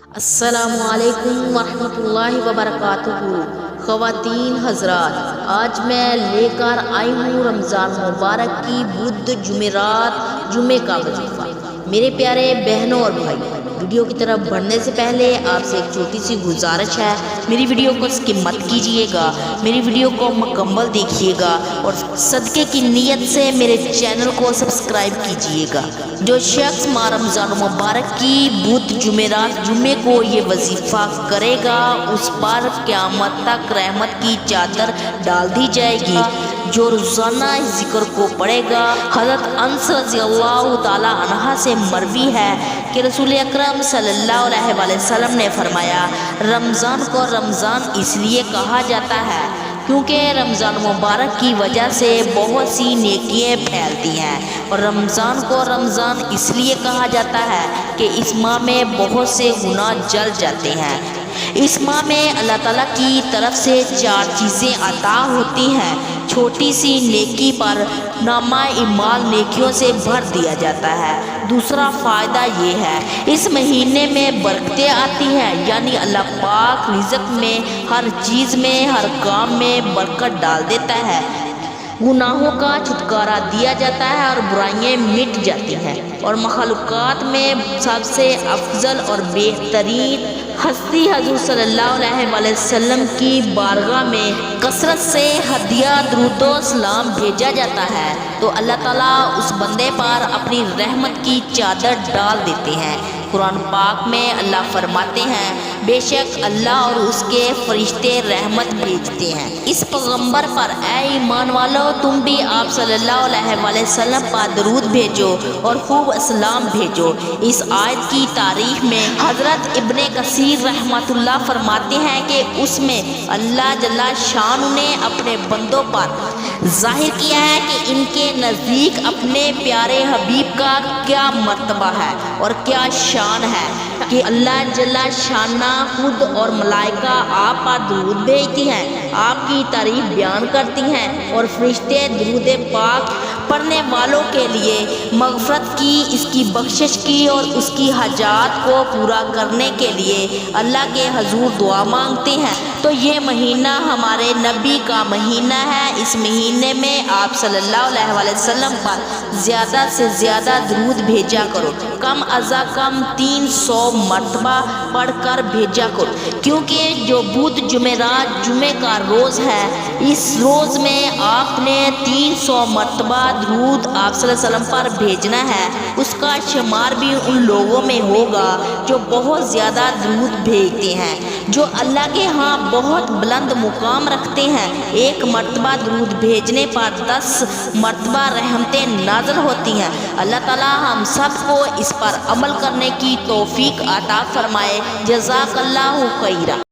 السلام علیکم ورحمۃ اللہ وبرکاتہ۔ خواتین حضرات، آج میں لے کر آئی ہوں رمضان مبارک کی بدھ جمعرات جمعے کا وظیفہ۔ میرے پیارے بہنوں اور بھائی، ویڈیو کی طرف بڑھنے سے پہلے آپ سے ایک چھوٹی سی گزارش ہے، میری ویڈیو کو اسکپ مت کیجیے گا، میری ویڈیو کو مکمل دیکھیے گا اور صدقے کی نیت سے میرے چینل کو سبسکرائب کیجیے گا۔ جو شخص ماہ رمضان مبارک کی بدھ جمعرات جمعے کو یہ وظیفہ کرے گا، اس پر قیامت تک رحمت کی چادر ڈال دی جائے گی۔ جو روزانہ اس ذکر کو پڑھے گا، حضرت انس رضی اللہ تعالی عنہ سے مروی ہے کہ رسول اکرم صلی اللہ علیہ وسلم نے فرمایا، رمضان کو رمضان اس لیے کہا جاتا ہے کیونکہ رمضان مبارک کی وجہ سے بہت سی نیکیاں پھیلتی ہیں، اور رمضان کو رمضان اس لیے کہا جاتا ہے کہ اس ماہ میں بہت سے گناہ جل جاتے ہیں۔ اس ماہ میں اللہ تعالیٰ کی طرف سے 4 چیزیں عطا ہوتی ہیں۔ چھوٹی سی نیکی پر نامہ اعمال نیکیوں سے بھر دیا جاتا ہے۔ دوسرا فائدہ یہ ہے، اس مہینے میں برکتیں آتی ہیں، یعنی اللہ پاک رزق میں، ہر چیز میں، ہر کام میں برکت ڈال دیتا ہے، گناہوں کا چھٹکارا دیا جاتا ہے اور برائیاں مٹ جاتی ہیں، اور مخلوقات میں سب سے افضل اور بہترین ہستی حضور صلی اللہ علیہ وسلم کی بارگاہ میں کثرت سے ہدیہ درود و سلام بھیجا جاتا ہے، تو اللہ تعالیٰ اس بندے پر اپنی رحمت کی چادر ڈال دیتے ہیں۔ قرآن پاک میں اللہ فرماتے ہیں، بے شک اللہ اور اس کے فرشتے رحمت بھیجتے ہیں اس پیغمبر پر، اے ایمان والو تم بھی آپ صلی اللہ علیہ وسلم پر درود بھیجو اور خوب سلام بھیجو۔ اس آیت کی تاریخ میں حضرت ابن کثیر رحمۃ اللہ فرماتے ہیں کہ اس میں اللہ جل شان نے اپنے بندوں پر ظاہر کیا ہے کہ ان کے نزدیک اپنے پیارے حبیب کا کیا مرتبہ ہے اور کیا شان ہے، کہ اللہ جل شانہ خود اور ملائکہ آپ پر درود بھیجتی ہیں، آپ کی تعریف بیان کرتی ہیں، اور فرشتے درود پاک پڑھنے والوں کے لیے مغفرت کی، اس کی بخشش کی اور اس کی حاجات کو پورا کرنے کے لیے اللہ کے حضور دعا مانگتے ہیں۔ تو یہ مہینہ ہمارے نبی کا مہینہ ہے، اس مہینے میں آپ صلی اللہ علیہ وسلم پر زیادہ سے زیادہ درود بھیجا کرو، کم از کم 300 مرتبہ پڑھ کر بھیجا کرو، کیونکہ جو بدھ جمعرات جمعے کا روز ہے، اس روز میں آپ نے 300 مرتبہ درود آپ صلی اللہ علیہ وسلم پر بھیجنا ہے۔ اس کا شمار بھی ان لوگوں میں ہوگا جو بہت زیادہ درود بھیجتے ہیں، جو اللہ کے ہاں بہت بلند مقام رکھتے ہیں۔ ایک مرتبہ درود بھیجنے پر 10 مرتبہ رحمتیں نازل ہوتی ہیں۔ اللہ تعالیٰ ہم سب کو اس پر عمل کرنے کی توفیق عطا فرمائے۔ جزاک اللہ خیرہ۔